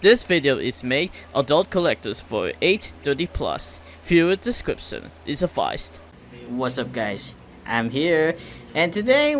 This video is made adult collectors for age 30+. Viewer description is advised. What's up guys? I'm here and today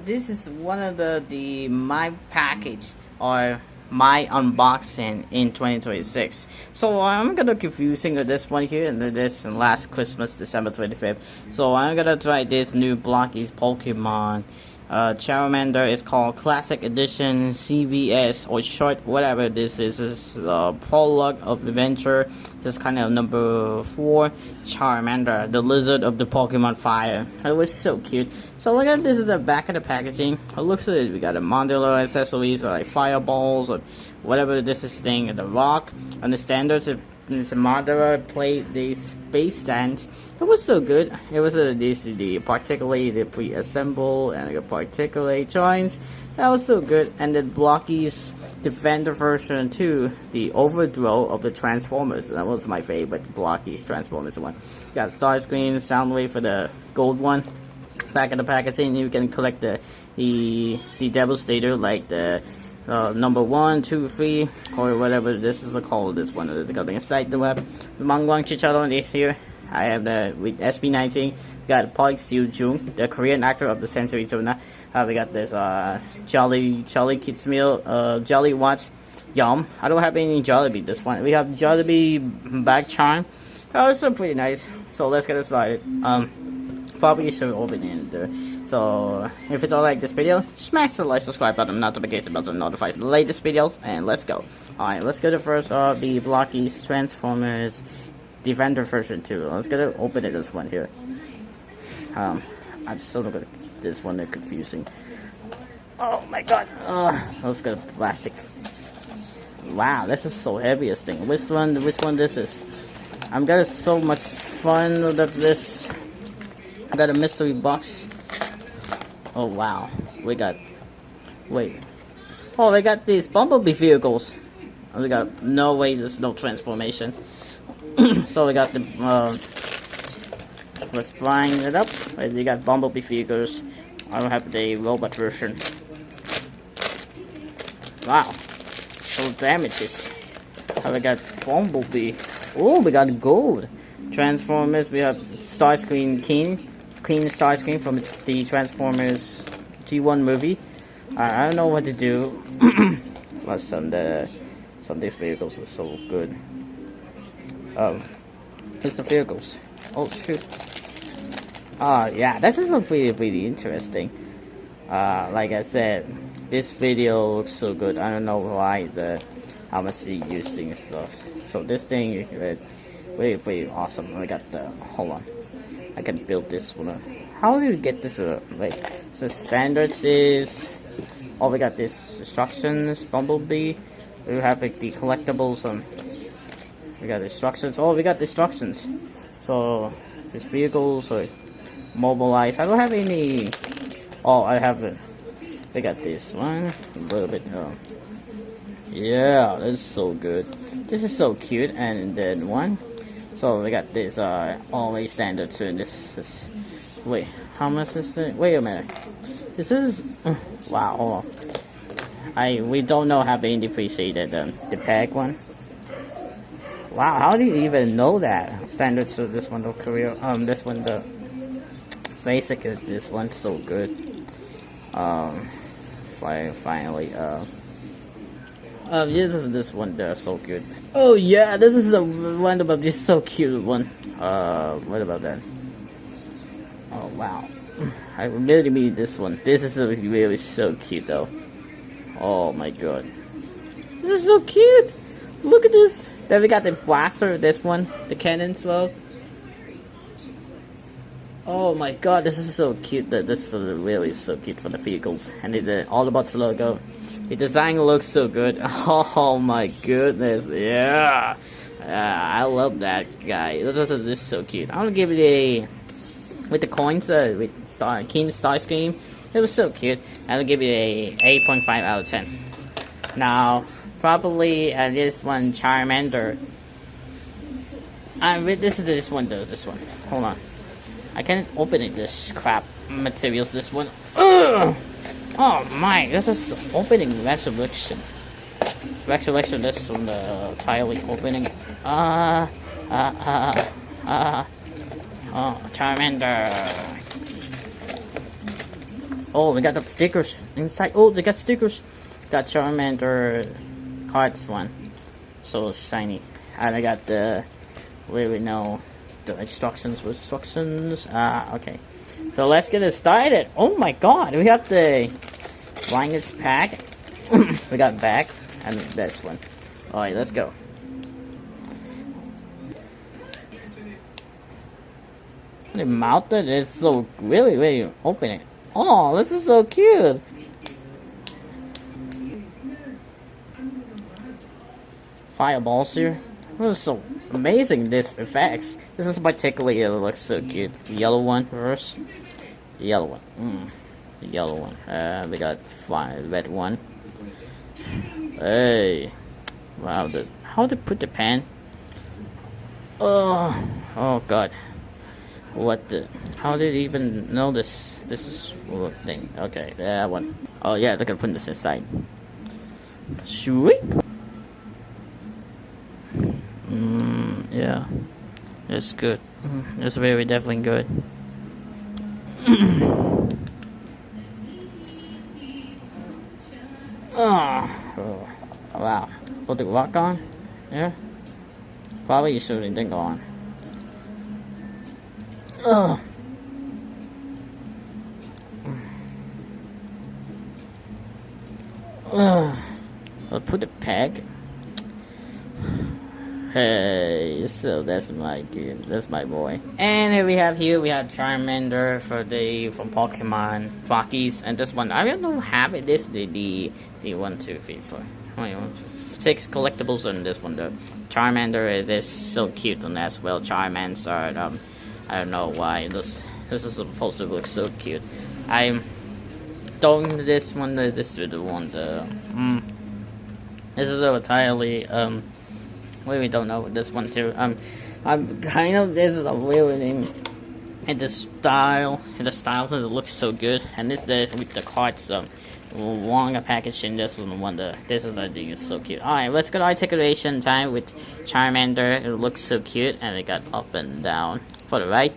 this is one of the my package or my unboxing in 2026. So I'm gonna keep using this one here and this last Christmas, December 25th. So I'm gonna try this new Blokees Pokemon Charmander. Is called Classic Edition CVS or short whatever this is prologue of adventure. Just kind of number 4 Charmander, the lizard of the Pokemon Fire. It was so cute. So look at this is the back of the packaging. It looks like we got a modular accessories or like fireballs or whatever this is thing, the rock and the standards. It's a modular plate, the space stand. It was so good. It was the particularly the pre-assemble and the particularly joints. That was so good. And the Blokees Defender version 2, the overthrow of the Transformers. That was my favorite Blokees Transformers one. Got STARSCREAM, SOUNDWAVE for the gold one. Back in the packaging, you can collect the Devastator like the number 1, 2, 3, or whatever this is called. This one is going inside the web. The Mang Chicharron is here. I have the with SB19. Got Park Seo-joon, the Korean actor of the century Tuna. We got this Jolly Kids Meal, Jolly Watch, Yum. I don't have any Jollibee this one. We have Jollibee Bag Charm. Oh, it's so pretty nice. So let's get started. Probably should open it there. So if it's all like this video, smash the like, subscribe button, notification button, notify the latest videos, and let's go. Alright, let's go to first the Blokees Transformers Defender version 2. Let's go to open it this one here. I'm still not gonna this one they're confusing. Oh my god. Let's go to plastic. Wow, this is so heavy this thing. Which one this is? I'm getting so much fun with this. I got a mystery box. Oh wow, we got we got these Bumblebee vehicles. We got no way there's no transformation. So we got the let's line it up. We got Bumblebee vehicles. I don't have the robot version. Wow, so damages. We got Bumblebee. Oh, we got gold Transformers. We have Starscream Queen Starscream from the Transformers G1 movie. I don't know what to do. But some of these vehicles were so good. It's the vehicles. Oh shoot. Yeah, this is pretty interesting. Like I said, this video looks so good. I don't know why how much they using stuff. So this thing is pretty awesome. I got the hold on. I can build this one. How do you get this? So standards is. Oh, we got this instructions. Bumblebee. We have like the collectibles. We got instructions. Oh, we got instructions. So this vehicles are mobilized. I don't have any. Oh, I have it. We got this one. A little bit. Yeah, this is so good. This is so cute. And then one. So we got this always standard too. This is wait, how much is this? Wait a minute. This is wow. Hold on. We don't know how they depreciated the pack one. Wow, how do you even know that? Standard to this one the Korea. This one the basic is this one so good. Finally this one they're so good. Oh yeah, this is the one about this so cute one. What about that? Oh wow, I really need this one. This is really so cute though. Oh my god, this is so cute. Look at this. Then we got the blaster. This one, the cannon slow. Oh my god, this is so cute. This is really so cute for the vehicles, and it's all about the logo. The design looks so good. Oh my goodness, yeah. I love that guy. This is so cute. I'm gonna give it a with the coins with King Starscream. It was so cute. I'll give it a 8.5 out of 10. Now, probably this one Charmander. This one though. This one. Hold on. I can't open it. This crap materials. This one. Ugh! Oh my, this is opening resolution. Actually, this from the tile opening. Oh, Charmander. Oh, we got the stickers inside. Oh, they got stickers. Got Charmander cards one. So shiny. And I got the, we know the instructions. Okay. So let's get it started. Oh my god, we have the blankets pack. We got back and this one. Alright, let's go. The mouth is so really opening. Oh, this is so cute. Fireballs here. This is so amazing, this effects. This is particularly, it looks so cute. The yellow one first. The yellow one. The yellow one. We got red one. Hey. Wow, how to put the pen? Oh god. What the? How did he even know this? This is a thing. Okay, that one. Oh yeah, look at putting this inside. Sweet. Yeah, it's good. It's very definitely good. Oh, wow. Put the rock on? Yeah. Probably you shouldn't think on. I'll put the pack. Hey, so that's my kid. That's my boy. And here we have Charmander from Pokemon Blokees, and this one I don't know have it. This the 1, 2, 3, 4. 6 collectibles on this one though. Charmander is so cute on as well. Charmans are I don't know why this is supposed to look so cute. I'm throwing this one. This is the one. This is entirely we don't know this one too. I'm kind of this is a really name. And the style because it looks so good. And this with the cards longer packaging. This one this is I think is so cute. Alright, let's go to articulation time with Charmander. It looks so cute, and it got up and down. For the right,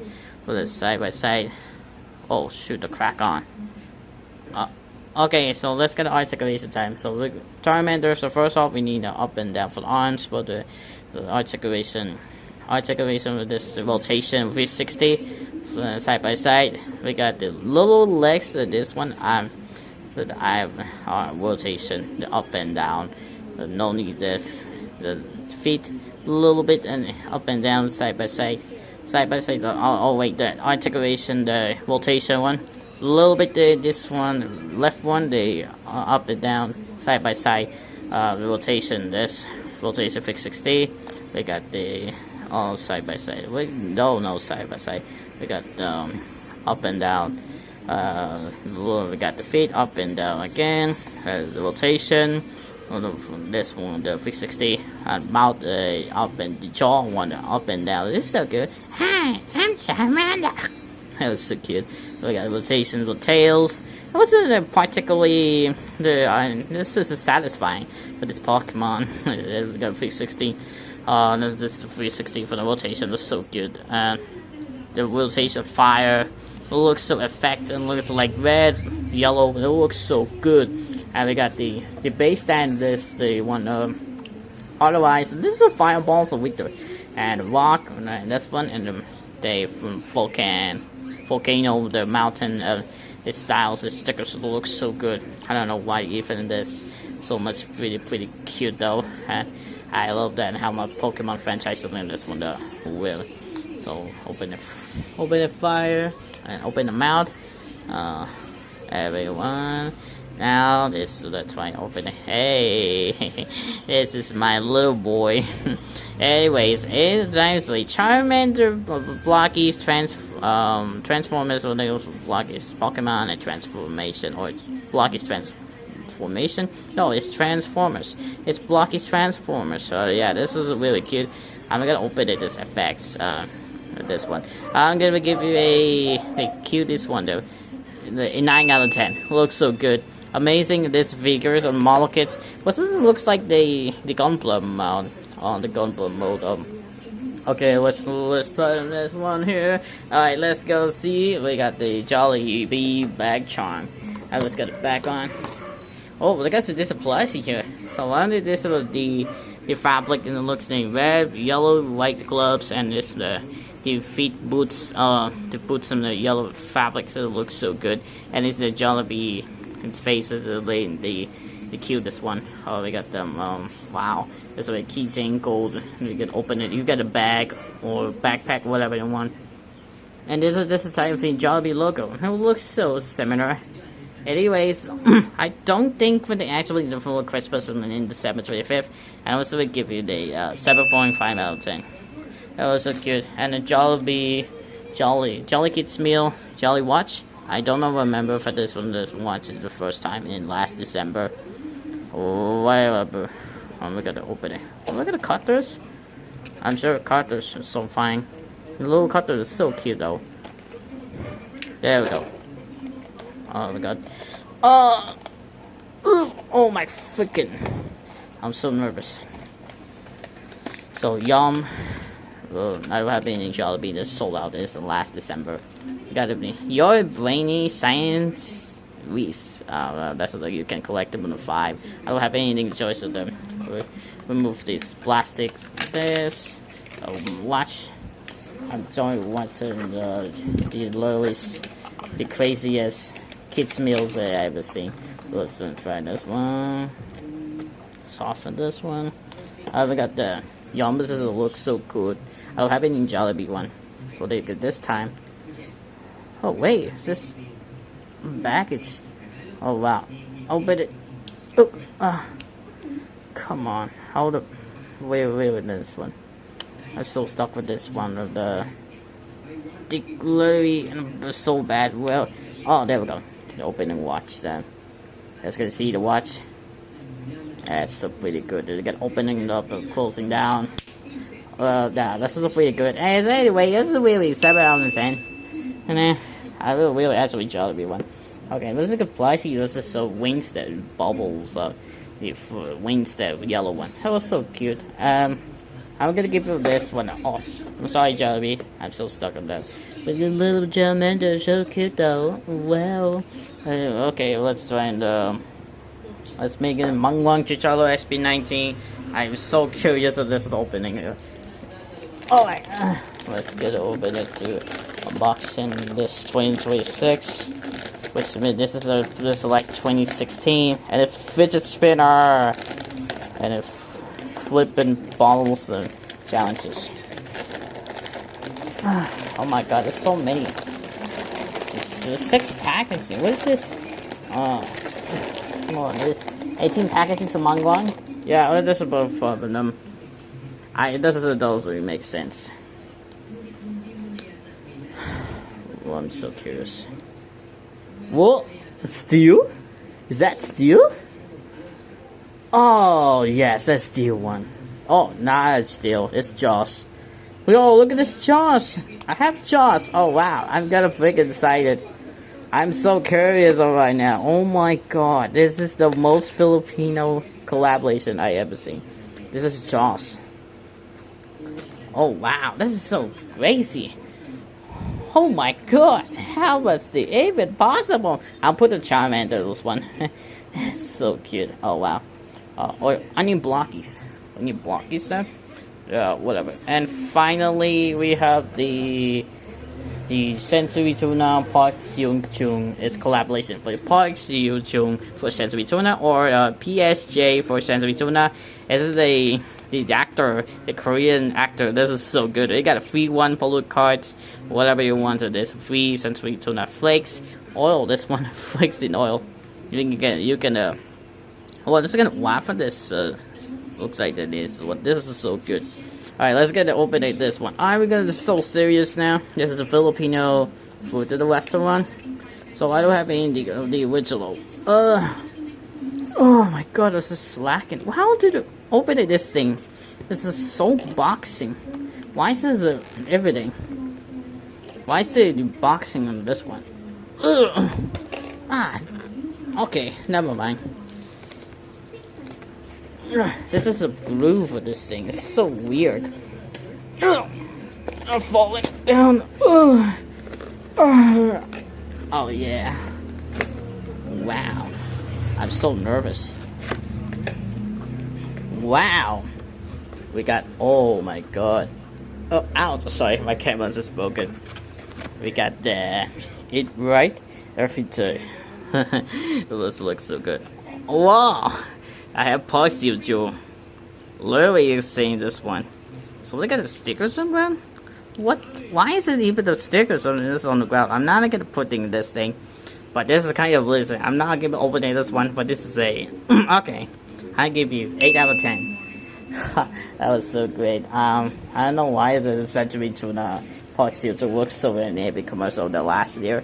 for the side by side. Oh shoot, the crack on. Okay, so let's get the articulation time. So look, Charmander. So first off, we need the up and down for the arms. For the articulation with this rotation 360 side by side. We got the little legs. This one the rotation, the up and down. No need the feet a little bit and up and down side by side. Oh wait, the articulation, the rotation one. A little bit this one, left one, the up and down side by side. The rotation, this rotation 360. We got the all side by side. No side by side. We got up and down. We got the feet up and down again. The rotation. This one, the 360. Mouth up and the jaw one up and down. This is so good. Hi, I'm Charmander. That was so cute. We got rotations with tails. It wasn't particularly this is satisfying for this Pokemon. It's got 360. This is 360 for the rotation. Was so good. The rotation fire looks so effective. Looks like red, yellow. It looks so good. And we got the base stand. This the one. Otherwise, this is a fireball for victory. And the rock. And this one. And the volcano, the mountain. The styles, the stickers look so good. I don't know why even this so much pretty cute though. And I love that and how much Pokemon franchise is in this one though. Really. So open the fire and open the mouth. Everyone. Now that's why I open it. Hey, this is my little boy. Anyways, it's actually Charmander, Blokees, Transformers, or Blokees Pokemon and Transformation, or Blokees Transformation. No, it's Transformers. It's Blokees Transformers. So yeah, this is really cute. I'm gonna open it. This effects. This one. I'm gonna give you a cutest one though. A 9 out of 10. Looks so good. amazing. This figures on model kits. What looks like the gunpla mount on the gunpla mode. Okay, let's try this one here. Alright, let's go see. We got the Jollibee bag charm. Alright, let's get it back on. Oh, look at this plastic here. So I did this with the fabric, and it looks like red, yellow, white gloves, and this the feet boots. The boots in the yellow fabric, so it looks so good. And it's the Jollibee. Its face is the cutest one. Oh, we got them. Wow. There's a keychain gold. You can open it. You get a bag or backpack, whatever you want. And this is type of the Jollibee logo. It looks so similar. Anyways, I don't think for the actually the full Christmas in December 25th. I also would give you the 7.5 out of 10. That was so cute. And the Jollibee Jolly Kids meal, Jolly Watch. I don't remember for this one. This watch it the first time in last December. Oh, whatever. We gotta open it. Look at the cutters. I'm sure cutters are so fine. The little cutter is so cute though. There we go. Oh my god. Oh my freaking. I'm so nervous. So yum. I don't have any Jollibee that's sold out. This last December. Gotta be your brainy science. That's what you can collect them on the 5. I don't have anything choice of them. Remove this plastic. This watch. I'm watching the lowest, the craziest kids meals that I ever seen. Let's try this one. Soften this one. I got the yum. This looks so good. I don't have any Jollibee one. So they get this time. Oh wait, this package. Oh wow. Open it. Oh, come on. Hold up. Wait with this one. I'm so stuck with this one of the glary and so bad. Well, oh there we go. The opening watch then. Let's go see the watch. That's so pretty good. They get opening up and closing down. Yeah, this is pretty good. And anyway, this is really 7 out of 10. And I really actually Jollibee one. Okay, this is a pricey. This is so wings that bubbles. The wings that yellow one. That was so cute. I'm gonna give you this one. Oh, I'm sorry, Jollibee. I'm so stuck on that. But the little Charmander, so cute though. Wow. Okay, let's try and let's make it Mang Chichalo SB19. I'm so curious of this opening. Alright, let's get it open it to unboxing this 2026. Which I mean, this is like 2016, and a fidget spinner, and a flipping bottles and challenges. Oh my god, there's so many. There's 6 packaging. What is this? Come on, this 18 packaging for Mangwang? Yeah, well, this is both of them. This doesn't really make sense. Well, I'm so curious. What? Steel? Is that steel? Oh, yes, that's steel one. Oh, not steel. It's Joss. Yo, look at this Joss. I have Joss. Oh, wow. I'm gonna freaking excited. I'm so curious right now. Oh my god. This is the most Filipino collaboration I ever seen. This is Joss. Oh, wow. This is so crazy. Oh my god, how was the even possible? I'll put the Charmander this one. That's so cute. Oh wow. Or onion Blokees. Onion Blokees stuff? Yeah, whatever. And finally we have the Sensory Tuna Park Seung Chung is collaboration for Park Seung Chung for Sensory Tuna, or PSJ for Sensory Tuna. This is the actor, the Korean actor. This is so good. They got a free 1 pollute cards, whatever you want. This free Sensory Tuna flakes, oil. This one flakes in oil. You can well, this is gonna laugh at this. Looks like that is what this is so good. All right, let's get to open this one. Alright, we're gonna be so serious now. This is a Filipino food to the Western one, so I don't have any the original. Oh my god, this is slacking. How did you open this thing? This is so boxing. Why is this everything? Why is the boxing on this one? Okay, never mind. This is a glue for this thing. It's so weird. I'm falling down. Oh yeah. Wow. I'm so nervous. Wow. We got, oh my god. Oh, ow, sorry, my camera's just broken. We got the it right everything. This looks so good. Wow, I have paused you, Joe. Literally is saying this one. So look at the stickers on the ground. What? Why is it even the stickers on this on the ground? I'm not gonna put in this thing, but this is kind of listen. I'm not gonna open this one, but this is a okay. I give you 8 out of 10. That was so great. I don't know why the SB19 Tuna Poxy to work so well in every commercial the last year.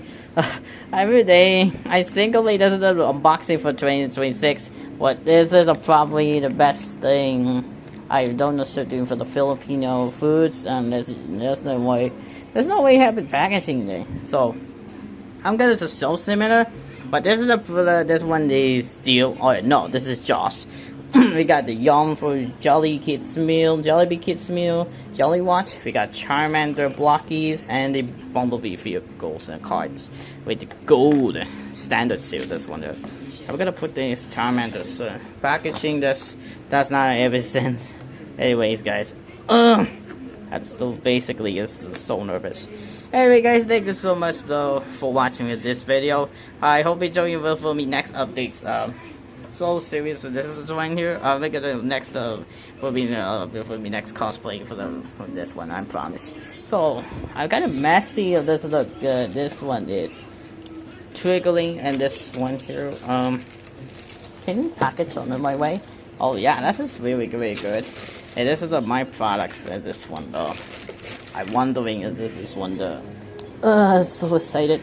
Every day, I think only this is the unboxing for 2026. But this is probably the best thing I've done doing for the Filipino foods, and there's no way having packaging there. So I'm gonna just so similar, but this is this one is still. Oh no, this is Josh. We got the Yum for Jollibee Kids Meal, Jolly Watch. We got Charmander Blokees and the Bumblebee vehicles and cards with the gold standard seal. This one there. I'm gonna put this Charmander's packaging. That's not ever since. Anyways, guys, I'm still basically is so nervous. Anyway, guys, thank you so much though for watching this video. I hope you join me for me next updates. So serious. So this is Juan here. I'll make it the next for me next cosplay for this one. I promise. So I'm kind of messy. This look. This one is triggering, and this one here. Can you package on my way? Oh yeah, this is really good. And this is my product. This one though. I'm wondering if this one though. So excited.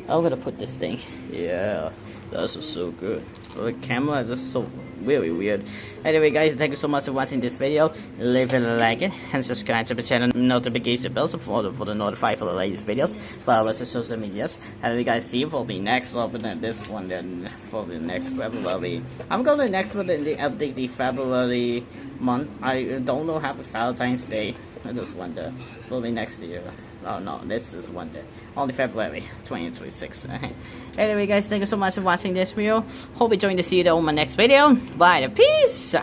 I'm gonna put this thing. Yeah, this is so good. The camera is just so really weird. Anyway, guys, thank you so much for watching this video. Leave a like it and subscribe to the channel. Notification bell for the notify for the latest videos. Follow us on social medias. And we guys see you for the next open this one. Then for the next February, I'm going to next one the update the February month. I don't know how the Valentine's Day. I just wonder for the next year. Oh no, this is one day. Only February 2026. Anyway, guys, thank you so much for watching this video. Hope you join to see you on my next video. Bye, peace.